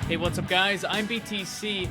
Hey, what's up guys? I'm BTC.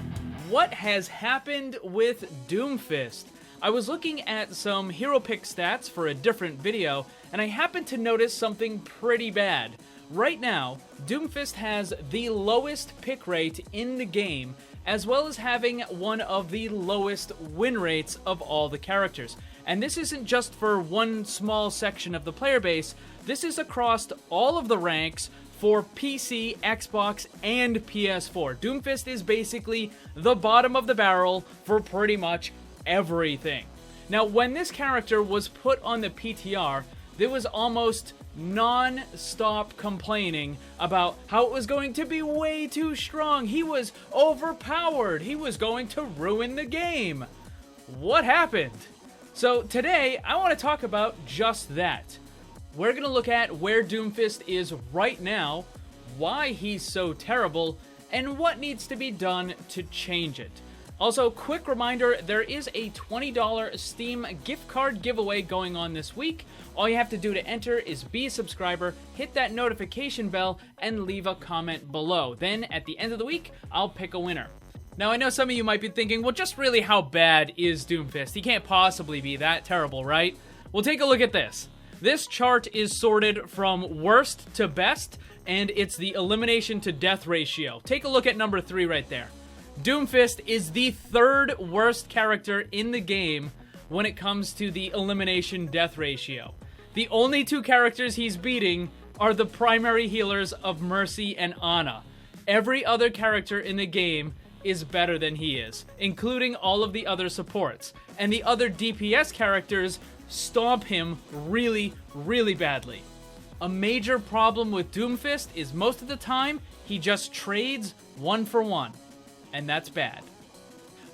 What has happened with Doomfist? I was looking at some hero pick stats for a different video, and I happened to notice something pretty bad. Right now, Doomfist has the lowest pick rate in the game, as well as having one of the lowest win rates of all the characters. And this isn't just for one small section of the player base, this is across all of the ranks for PC, Xbox, and PS4. Doomfist is basically the bottom of the barrel for pretty much everything. Now, when this character was put on the PTR, there was almost non-stop complaining about how it was going to be way too strong. He was overpowered. He was going to ruin the game. What happened? So today, I want to talk about just that. We're going to look at where Doomfist is right now, why he's so terrible, and what needs to be done to change it. Also, quick reminder, there is a $20 Steam gift card giveaway going on this week. All you have to do to enter is be a subscriber, hit that notification bell, and leave a comment below. Then, at the end of the week, I'll pick a winner. Now, I know some of you might be thinking, well, just really how bad is Doomfist? He can't possibly be that terrible, right? Well, take a look at this. This chart is sorted from worst to best, and it's the elimination to death ratio. Take a look at number 3 right there. Doomfist is the third worst character in the game when it comes to the elimination death ratio. The only two characters he's beating are the primary healers of Mercy and Ana. Every other character in the game is better than he is, including all of the other supports. And the other DPS characters stomp him really, really badly. A major problem with Doomfist is most of the time, he just trades 1-for-1. And that's bad.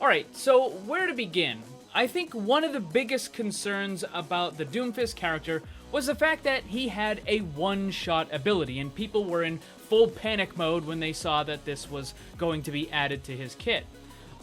Alright, so where to begin? I think one of the biggest concerns about the Doomfist character was the fact that he had a one-shot ability, and people were in full panic mode when they saw that this was going to be added to his kit.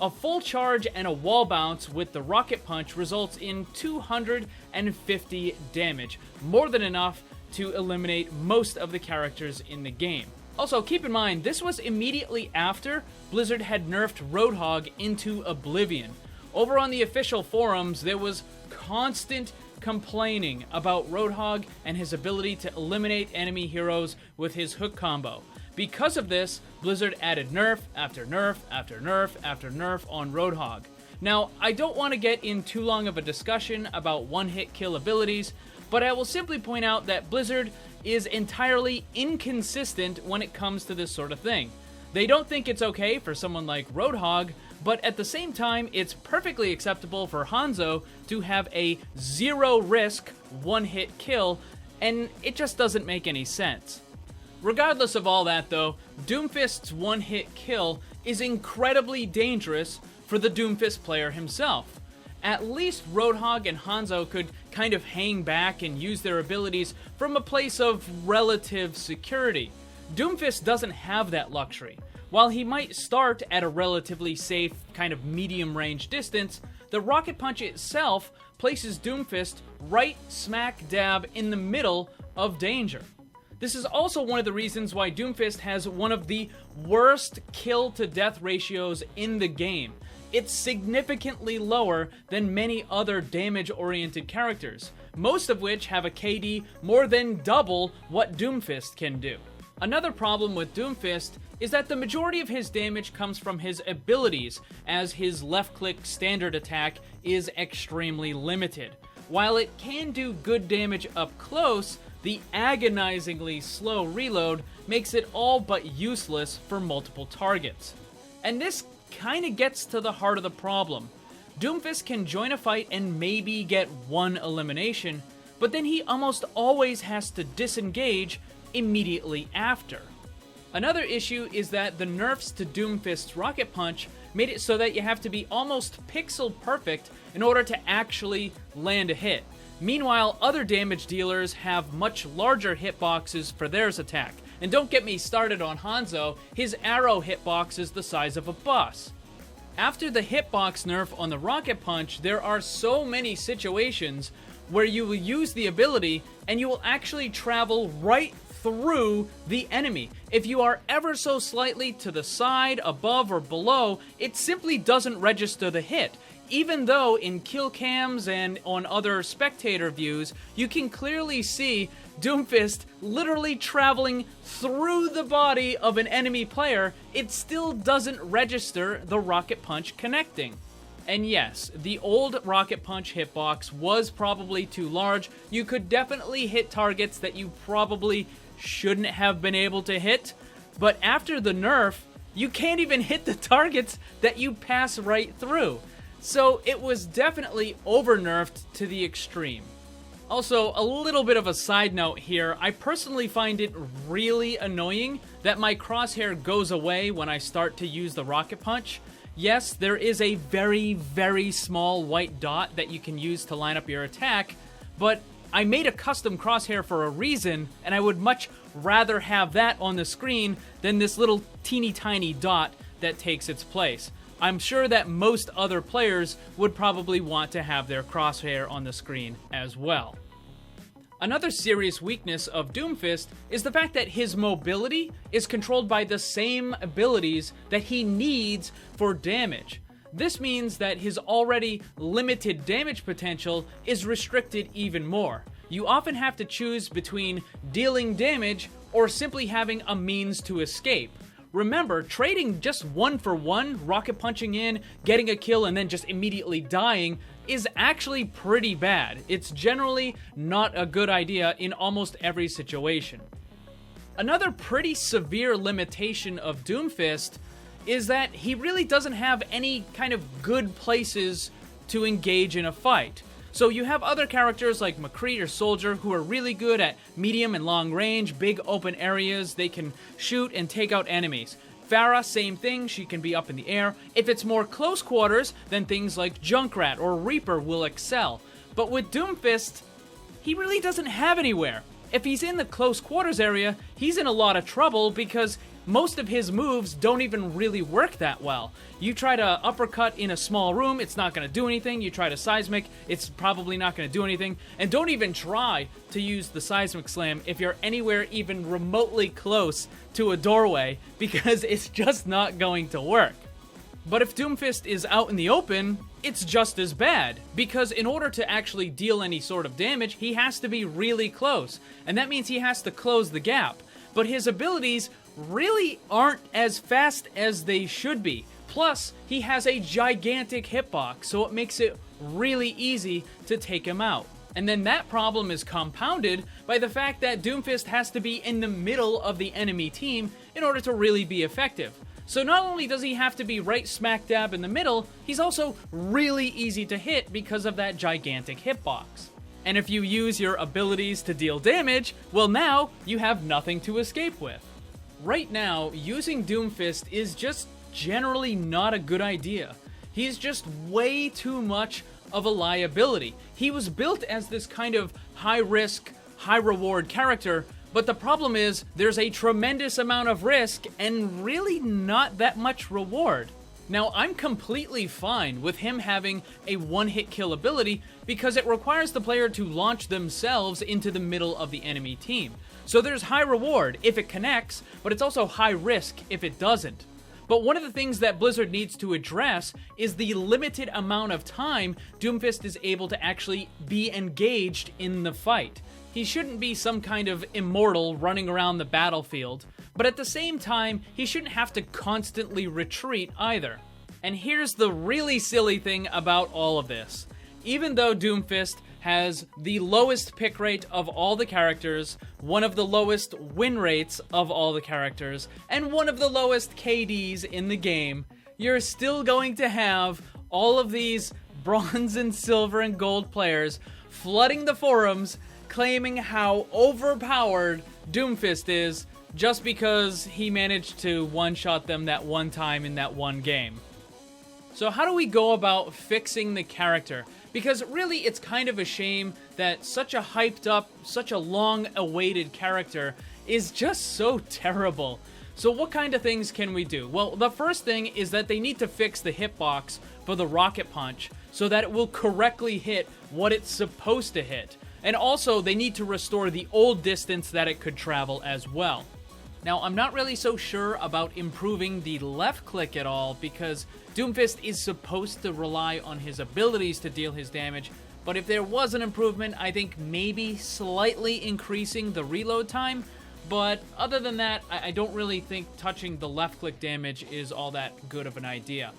A full charge and a wall bounce with the rocket punch results in 250 damage, more than enough to eliminate most of the characters in the game. Also, keep in mind, this was immediately after Blizzard had nerfed Roadhog into oblivion. Over on the official forums, there was constant complaining about Roadhog and his ability to eliminate enemy heroes with his hook combo. Because of this, Blizzard added nerf after nerf after nerf after nerf on Roadhog. Now, I don't want to get in too long of a discussion about one-hit kill abilities, but I will simply point out that Blizzard is entirely inconsistent when it comes to this sort of thing. They don't think it's okay for someone like Roadhog, but at the same time, it's perfectly acceptable for Hanzo to have a zero-risk one-hit kill, and it just doesn't make any sense. Regardless of all that though, Doomfist's one-hit kill is incredibly dangerous for the Doomfist player himself. At least Roadhog and Hanzo could kind of hang back and use their abilities from a place of relative security. Doomfist doesn't have that luxury. While he might start at a relatively safe, kind of medium-range distance, the rocket punch itself places Doomfist right smack dab in the middle of danger. This is also one of the reasons why Doomfist has one of the worst kill-to-death ratios in the game. It's significantly lower than many other damage-oriented characters, most of which have a KD more than double what Doomfist can do. Another problem with Doomfist is that the majority of his damage comes from his abilities, as his left-click standard attack is extremely limited. While it can do good damage up close, the agonizingly slow reload makes it all but useless for multiple targets. And this kinda gets to the heart of the problem. Doomfist can join a fight and maybe get one elimination, but then he almost always has to disengage immediately after. Another issue is that the nerfs to Doomfist's rocket punch made it so that you have to be almost pixel perfect in order to actually land a hit. Meanwhile, other damage dealers have much larger hitboxes for theirs attack. And don't get me started on Hanzo, his arrow hitbox is the size of a bus. After the hitbox nerf on the rocket punch, there are so many situations where you will use the ability and you will actually travel right through the enemy. If you are ever so slightly to the side, above, or below, it simply doesn't register the hit. Even though in kill cams and on other spectator views, you can clearly see Doomfist literally traveling through the body of an enemy player, it still doesn't register the rocket punch connecting. And yes, the old rocket punch hitbox was probably too large. You could definitely hit targets that you probably shouldn't have been able to hit, but after the nerf, you can't even hit the targets that you pass right through. So it was definitely over-nerfed to the extreme. Also, a little bit of a side note here, I personally find it really annoying that my crosshair goes away when I start to use the rocket punch. Yes, there is a very, very small white dot that you can use to line up your attack, but I made a custom crosshair for a reason, and I would much rather have that on the screen than this little teeny tiny dot that takes its place. I'm sure that most other players would probably want to have their crosshair on the screen as well. Another serious weakness of Doomfist is the fact that his mobility is controlled by the same abilities that he needs for damage. This means that his already limited damage potential is restricted even more. You often have to choose between dealing damage or simply having a means to escape. Remember, trading just one for one, rocket punching in, getting a kill, and then just immediately dying is actually pretty bad. It's generally not a good idea in almost every situation. Another pretty severe limitation of Doomfist is that he really doesn't have any kind of good places to engage in a fight. So you have other characters like McCree or Soldier who are really good at medium and long range, big open areas. They can shoot and take out enemies. Pharah, same thing, she can be up in the air. If it's more close quarters, then things like Junkrat or Reaper will excel. But with Doomfist, he really doesn't have anywhere. If he's in the close quarters area, he's in a lot of trouble because most of his moves don't even really work that well. You try to uppercut in a small room, it's not going to do anything. You try to seismic, it's probably not going to do anything. And don't even try to use the seismic slam if you're anywhere even remotely close to a doorway, because it's just not going to work. But if Doomfist is out in the open, it's just as bad, because in order to actually deal any sort of damage, he has to be really close, and that means he has to close the gap. But his abilities really aren't as fast as they should be. Plus, he has a gigantic hitbox, so it makes it really easy to take him out. And then that problem is compounded by the fact that Doomfist has to be in the middle of the enemy team in order to really be effective. So not only does he have to be right smack dab in the middle, he's also really easy to hit because of that gigantic hitbox. And if you use your abilities to deal damage, well now you have nothing to escape with. Right now, using Doomfist is just generally not a good idea. He's just way too much of a liability. He was built as this kind of high-risk, high-reward character, but the problem is there's a tremendous amount of risk and really not that much reward. Now, I'm completely fine with him having a one-hit kill ability because it requires the player to launch themselves into the middle of the enemy team. So there's high reward if it connects, but it's also high risk if it doesn't. But one of the things that Blizzard needs to address is the limited amount of time Doomfist is able to actually be engaged in the fight. He shouldn't be some kind of immortal running around the battlefield, but at the same time, he shouldn't have to constantly retreat either. And here's the really silly thing about all of this. Even though Doomfist has the lowest pick rate of all the characters, one of the lowest win rates of all the characters, and one of the lowest KDs in the game, you're still going to have all of these bronze and silver and gold players flooding the forums claiming how overpowered Doomfist is just because he managed to one-shot them that one time in that one game. So how do we go about fixing the character? Because really, it's kind of a shame that such a hyped up, such a long-awaited character is just so terrible. So what kind of things can we do? Well, the first thing is that they need to fix the hitbox for the rocket punch so that it will correctly hit what it's supposed to hit. And also, they need to restore the old distance that it could travel as well. Now, I'm not really so sure about improving the left click at all, because Doomfist is supposed to rely on his abilities to deal his damage, but if there was an improvement, I think maybe slightly increasing the reload time. But other than that, I don't really think touching the left click damage is all that good of an idea.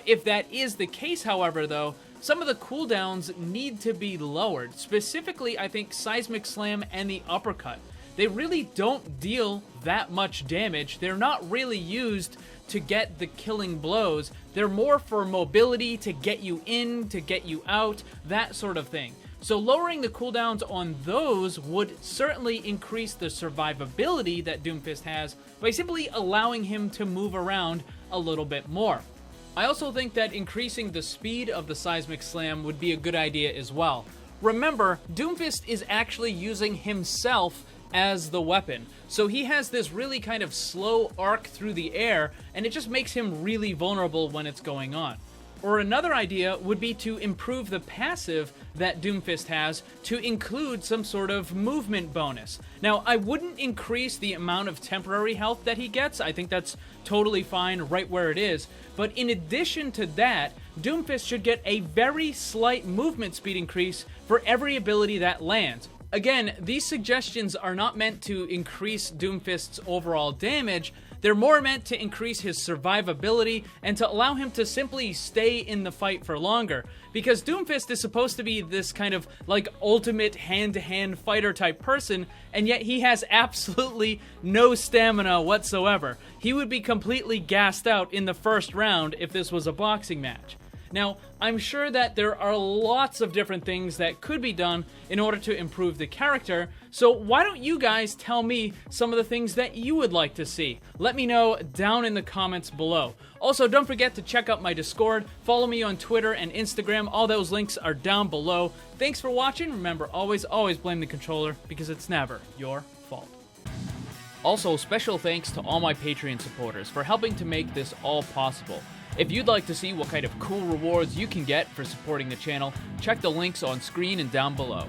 If that is the case, however, though, some of the cooldowns need to be lowered. Specifically, I think Seismic Slam and the Uppercut. They really don't deal that much damage. They're not really used to get the killing blows. They're more for mobility, to get you in, to get you out, that sort of thing. So lowering the cooldowns on those would certainly increase the survivability that Doomfist has by simply allowing him to move around a little bit more. I also think that increasing the speed of the Seismic Slam would be a good idea as well. Remember, Doomfist is actually using himself as the weapon, so he has this really kind of slow arc through the air, and it just makes him really vulnerable when it's going on. Or another idea would be to improve the passive that Doomfist has to include some sort of movement bonus. Now, I wouldn't increase the amount of temporary health that he gets. I think that's totally fine right where it is. But in addition to that, Doomfist should get a very slight movement speed increase for every ability that lands. Again, these suggestions are not meant to increase Doomfist's overall damage. They're more meant to increase his survivability and to allow him to simply stay in the fight for longer. Because Doomfist is supposed to be this kind of like ultimate hand-to-hand fighter type person, and yet he has absolutely no stamina whatsoever. He would be completely gassed out in the first round if this was a boxing match. Now, I'm sure that there are lots of different things that could be done in order to improve the character, so why don't you guys tell me some of the things that you would like to see? Let me know down in the comments below. Also, don't forget to check out my Discord, follow me on Twitter and Instagram, all those links are down below. Thanks for watching, remember, always blame the controller, because it's never your fault. Also, special thanks to all my Patreon supporters for helping to make this all possible. If you'd like to see what kind of cool rewards you can get for supporting the channel, check the links on screen and down below.